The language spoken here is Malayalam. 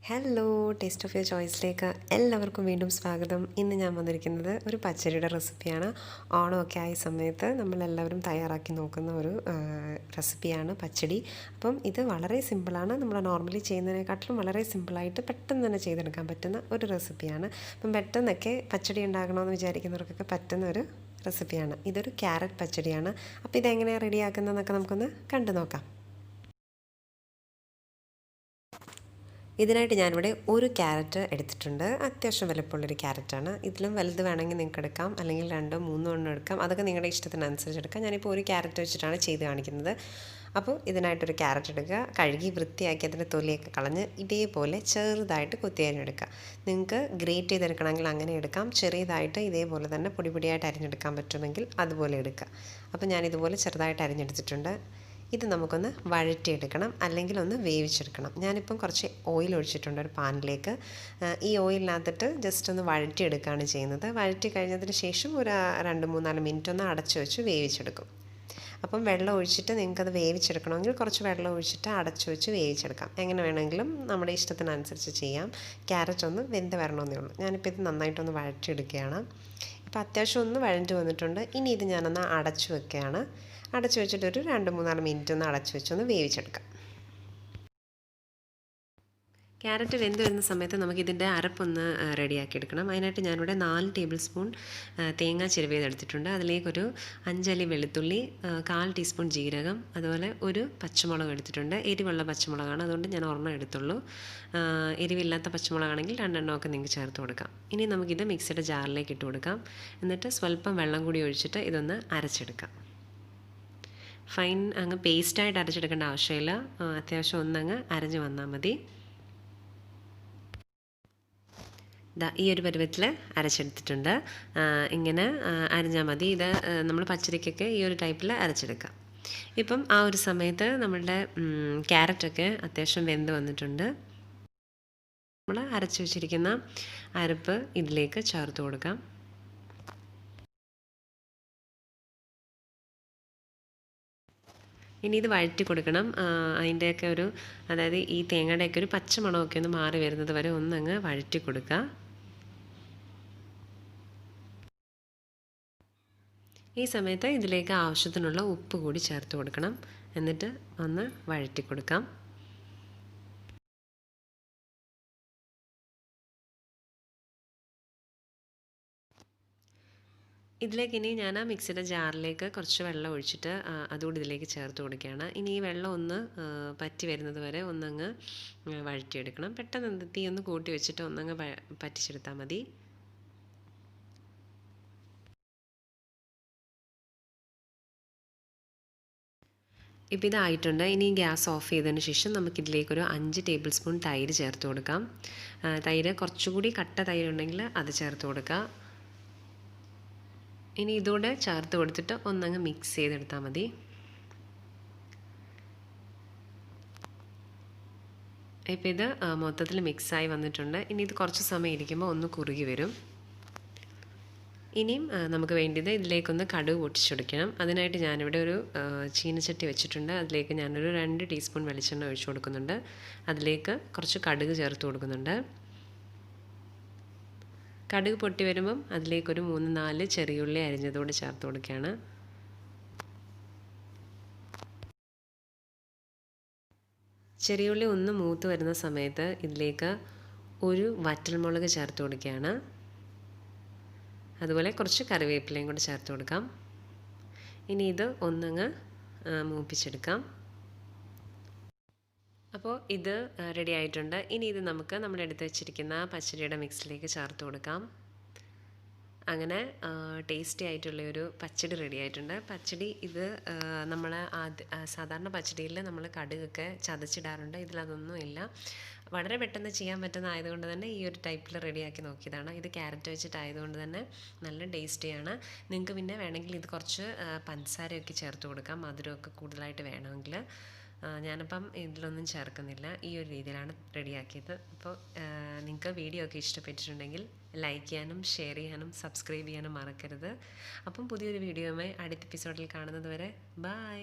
ഹലോ, ടേസ്റ്റ് ഓഫ് യുവർ ചോയ്സിലേക്ക് എല്ലാവർക്കും വീണ്ടും സ്വാഗതം. ഇന്ന് ഞാൻ വന്നിരിക്കുന്നത് ഒരു പച്ചടിയുടെ റെസിപ്പിയാണ്. ഓണമൊക്കെ ആയ സമയത്ത് നമ്മളെല്ലാവരും തയ്യാറാക്കി നോക്കുന്ന ഒരു റെസിപ്പിയാണ് പച്ചടി. അപ്പം ഇത് വളരെ സിമ്പിളാണ്. നമ്മൾ നോർമലി ചെയ്യുന്നതിനെക്കാട്ടിലും വളരെ സിമ്പിളായിട്ട് പെട്ടെന്ന് തന്നെ ചെയ്തെടുക്കാൻ പറ്റുന്ന ഒരു റെസിപ്പിയാണ്. അപ്പം പെട്ടെന്നൊക്കെ പച്ചടി ഉണ്ടാക്കണമെന്ന് വിചാരിക്കുന്നവർക്കൊക്കെ പറ്റുന്ന ഒരു റെസിപ്പിയാണ്. ഇതൊരു ക്യാരറ്റ് പച്ചടിയാണ്. അപ്പോൾ ഇതെങ്ങനെയാണ് റെഡിയാക്കുന്നതെന്നൊക്കെ നമുക്കൊന്ന് കണ്ടു നോക്കാം. ഇതിനായിട്ട് ഞാനിവിടെ ഒരു ക്യാരറ്റ് എടുത്തിട്ടുണ്ട്. അത്യാവശ്യം വലുപ്പമുള്ളൊരു ക്യാരറ്റാണ്. ഇതിലും വലുത് വേണമെങ്കിൽ നിങ്ങൾക്ക് എടുക്കാം, അല്ലെങ്കിൽ 2 3 എണ്ണം എടുക്കാം. അതൊക്കെ നിങ്ങളുടെ ഇഷ്ടത്തിനനുസരിച്ച് എടുക്കാം. ഞാനിപ്പോൾ ഒരു ക്യാരറ്റ് വെച്ചിട്ടാണ് ചെയ്ത് കാണിക്കുന്നത്. അപ്പോൾ ഇതിനായിട്ടൊരു ക്യാരറ്റ് എടുക്കുക, കഴുകി വൃത്തിയാക്കി അതിൻ്റെ തൊലിയൊക്കെ കളഞ്ഞ് ഇതേപോലെ ചെറുതായിട്ട് കുത്തിയരിഞ്ഞെടുക്കുക. നിങ്ങൾക്ക് ഗ്രേറ്റ് ചെയ്തെടുക്കണമെങ്കിൽ അങ്ങനെ എടുക്കാം. ചെറിയതായിട്ട് ഇതേപോലെ തന്നെ പൊടി പൊടിയായിട്ട് അരിഞ്ഞെടുക്കാൻ പറ്റുമെങ്കിൽ അതുപോലെ എടുക്കുക. അപ്പോൾ ഞാനിതുപോലെ ചെറുതായിട്ട് അരിഞ്ഞെടുത്തിട്ടുണ്ട്. ഇത് നമുക്കൊന്ന് വഴറ്റിയെടുക്കണം, അല്ലെങ്കിൽ ഒന്ന് വേവിച്ചെടുക്കണം. ഞാനിപ്പം കുറച്ച് ഓയിൽ ഒഴിച്ചിട്ടുണ്ട് ഒരു പാനിലേക്ക്. ഈ ഓയിലിനകത്തിട്ട് ജസ്റ്റ് ഒന്ന് വഴറ്റിയെടുക്കുകയാണ് ചെയ്യുന്നത്. വഴറ്റി കഴിഞ്ഞതിന് ശേഷം ഒരു 2 3 4 മിനിറ്റ് ഒന്ന് അടച്ചു വെച്ച് വേവിച്ചെടുക്കും. അപ്പം വെള്ളം ഒഴിച്ചിട്ട് നിങ്ങൾക്കത് വേവിച്ചെടുക്കണമെങ്കിൽ കുറച്ച് വെള്ളം ഒഴിച്ചിട്ട് അടച്ചു വെച്ച് വേവിച്ചെടുക്കാം. എങ്ങനെ വേണമെങ്കിലും നമ്മുടെ ഇഷ്ടത്തിനനുസരിച്ച് ചെയ്യാം. ക്യാരറ്റ് ഒന്ന് വെന്ത് വരണമെന്നേ ഉള്ളൂ. ഞാനിപ്പോൾ ഇത് നന്നായിട്ടൊന്ന് വഴറ്റിയെടുക്കുകയാണ്. ഇപ്പോൾ അത്യാവശ്യം ഒന്ന് വഴഞ്ഞു വന്നിട്ടുണ്ട്. ഇനി ഇത് ഞാനൊന്ന് അടച്ചു വെക്കുകയാണ്. അടച്ചു വെച്ചിട്ടൊരു 2 3 4 മിനിറ്റ് ഒന്ന് അടച്ചു വെച്ചൊന്ന് വേവിച്ചെടുക്കാം. ക്യാരറ്റ് വെന്ത് വരുന്ന സമയത്ത് നമുക്കിതിൻ്റെ അരപ്പൊന്ന് റെഡിയാക്കി എടുക്കണം. അതിനായിട്ട് ഞാനിവിടെ 4 ടേബിൾ സ്പൂൺ തേങ്ങ ചിരവിയതെടുത്തിട്ടുണ്ട്. അതിലേക്കൊരു 5 അല്ലി വെളുത്തുള്ളി, 1/4 ടീസ്പൂൺ ജീരകം, അതുപോലെ ഒരു പച്ചമുളക് എടുത്തിട്ടുണ്ട്. എരിവുള്ള പച്ചമുളകാണ്, അതുകൊണ്ട് ഞാൻ ഒരെണ്ണം എടുത്തുള്ളൂ. എരിവില്ലാത്ത പച്ചമുളകാണെങ്കിൽ 2 എണ്ണമൊക്കെ നിങ്ങൾക്ക് ചേർത്ത് കൊടുക്കാം. ഇനി നമുക്കിത് മിക്സിയുടെ ജാറിലേക്ക് ഇട്ട് കൊടുക്കാം. എന്നിട്ട് സ്വല്പം വെള്ളം കൂടി ഒഴിച്ചിട്ട് ഇതൊന്ന് അരച്ചെടുക്കാം. ഫൈൻ അങ്ങ് പേസ്റ്റായിട്ട് അരച്ചെടുക്കേണ്ട ആവശ്യമില്ല. അത്യാവശ്യം ഒന്നങ്ങ് അരഞ്ഞ് വന്നാൽ മതി. ഈ ഒരു പരുവത്തിൽ അരച്ചെടുത്തിട്ടുണ്ട്. ഇങ്ങനെ അരഞ്ഞാൽ മതി. ഇത് നമ്മൾ പച്ചരിക്കൊക്കെ ഈ ഒരു ടൈപ്പിൽ അരച്ചെടുക്കാം. ഇപ്പം ആ ഒരു സമയത്ത് നമ്മളുടെ ക്യാരറ്റൊക്കെ അത്യാവശ്യം വെന്ത് വന്നിട്ടുണ്ട്. നമ്മൾ അരച്ച് വെച്ചിരിക്കുന്ന അരപ്പ് ഇതിലേക്ക് ചേർത്ത് കൊടുക്കാം. ഇനി ഇത് വഴറ്റി കൊടുക്കണം. അതിൻ്റെയൊക്കെ ഒരു, അതായത് ഈ തേങ്ങയുടെയൊക്കെ ഒരു പച്ചമണമൊക്കെ ഒന്ന് മാറി വരുന്നത് വരെ ഒന്നങ്ങ് വഴറ്റി കൊടുക്കുക. ഈ സമയത്ത് ഇതിലേക്ക് ആവശ്യത്തിനുള്ള ഉപ്പ് കൂടി ചേർത്ത് കൊടുക്കണം. എന്നിട്ട് ഒന്ന് വഴറ്റി കൊടുക്കാം. ഇതിലേക്ക് ഇനി ഞാൻ ആ മിക്സിയുടെ ജാറിലേക്ക് കുറച്ച് വെള്ളം ഒഴിച്ചിട്ട് അതുകൂടി ഇതിലേക്ക് ചേർത്ത് കൊടുക്കുകയാണ്. ഇനി ഈ വെള്ളം ഒന്ന് പറ്റി വരുന്നത് വരെ ഒന്നങ്ങ് വഴറ്റിയെടുക്കണം. പെട്ടെന്ന് തീ ഒന്ന് കൂട്ടി വെച്ചിട്ട് ഒന്നങ്ങ് പറ്റിച്ചെടുത്താൽ മതി. ഇപ്പോൾ ഇതായിട്ടുണ്ട്. ഇനി ഗ്യാസ് ഓഫ് ചെയ്തതിന് ശേഷം നമുക്കിതിലേക്കൊരു 5 ടേബിൾ സ്പൂൺ തൈര് ചേർത്ത് കൊടുക്കാം. തൈര് കുറച്ചുകൂടി കട്ട തൈര് ഉണ്ടെങ്കിൽ അത് ചേർത്ത് കൊടുക്കുക. ഇനി ഇതോടെ ചേർത്ത് കൊടുത്തിട്ട് ഒന്നങ്ങ് മിക്സ് ചെയ്തെടുത്താൽ മതി. ഇപ്പോൾ ഇത് മൊത്തത്തിൽ മിക്സായി വന്നിട്ടുണ്ട്. ഇനി ഇത് കുറച്ച് സമയം ഇരിക്കുമ്പോൾ ഒന്ന് കുറുകി വരും. ഇനിയും നമുക്ക് വേണ്ടിയത് ഇതിലേക്കൊന്ന് കടുക് പൊട്ടിച്ചൊടിക്കണം. അതിനായിട്ട് ഞാനിവിടെ ഒരു ചീനച്ചട്ടി വെച്ചിട്ടുണ്ട്. അതിലേക്ക് ഞാനൊരു 2 ടീസ്പൂൺ വെളിച്ചെണ്ണ ഒഴിച്ചു കൊടുക്കുന്നുണ്ട്. അതിലേക്ക് കുറച്ച് കടുക് ചേർത്ത് കൊടുക്കുന്നുണ്ട്. കടുക് പൊട്ടി വരുമ്പം അതിലേക്കൊരു 3 4 ചെറിയുള്ളി അരിഞ്ഞതോടെ ചേർത്ത് കൊടുക്കുകയാണ്. ചെറിയുള്ളി ഒന്ന് മൂത്ത് വരുന്ന സമയത്ത് ഇതിലേക്ക് ഒരു വറ്റൽമുളക് ചേർത്ത് കൊടുക്കുകയാണ്. അതുപോലെ കുറച്ച് കറിവേപ്പിലയും കൂടി ചേർത്ത് കൊടുക്കാം. ഇനി ഇത് ഒന്നങ്ങ് മൂപ്പിച്ചെടുക്കാം. അപ്പോൾ ഇത് റെഡി ആയിട്ടുണ്ട്. ഇനി ഇത് നമുക്ക് നമ്മൾ എടുത്ത് വെച്ചിരിക്കുന്ന പച്ചടിയുടെ മിക്സിലേക്ക് ചേർത്ത് കൊടുക്കാം. അങ്ങനെ ടേസ്റ്റി ആയിട്ടുള്ളൊരു പച്ചടി റെഡി ആയിട്ടുണ്ട്. പച്ചടി ഇത് നമ്മൾ സാധാരണ പച്ചടിയിൽ നമ്മൾ കടുകൊക്കെ ചതച്ചിടാറുണ്ട്. ഇതിലതൊന്നും ഇല്ല. വളരെ പെട്ടെന്ന് ചെയ്യാൻ പറ്റുന്നതായതുകൊണ്ട് തന്നെ ഈ ഒരു ടൈപ്പിൽ റെഡിയാക്കി നോക്കിയതാണ്. ഇത് ക്യാരറ്റ് വെച്ചിട്ടായതുകൊണ്ട് തന്നെ നല്ല ടേസ്റ്റിയാണ്. നിങ്ങൾക്ക് പിന്നെ വേണമെങ്കിൽ ഇത് കുറച്ച് പഞ്ചസാരയൊക്കെ ചേർത്ത് കൊടുക്കാം, മധുരമൊക്കെ കൂടുതലായിട്ട് വേണമെങ്കിൽ. ഞാനിപ്പം ഇതിലൊന്നും ചേർക്കുന്നില്ല. ഈ ഒരു രീതിയിലാണ് റെഡിയാക്കിയത്. അപ്പോൾ നിങ്ങൾക്ക് വീഡിയോ ഒക്കെ ഇഷ്ടപ്പെട്ടിട്ടുണ്ടെങ്കിൽ ലൈക്ക് ചെയ്യാനും ഷെയർ ചെയ്യാനും സബ്സ്ക്രൈബ് ചെയ്യാനും മറക്കരുത്. അപ്പം പുതിയൊരു വീഡിയോയുമായി അടുത്ത എപ്പിസോഡിൽ കാണുന്നത് വരെ ബൈ.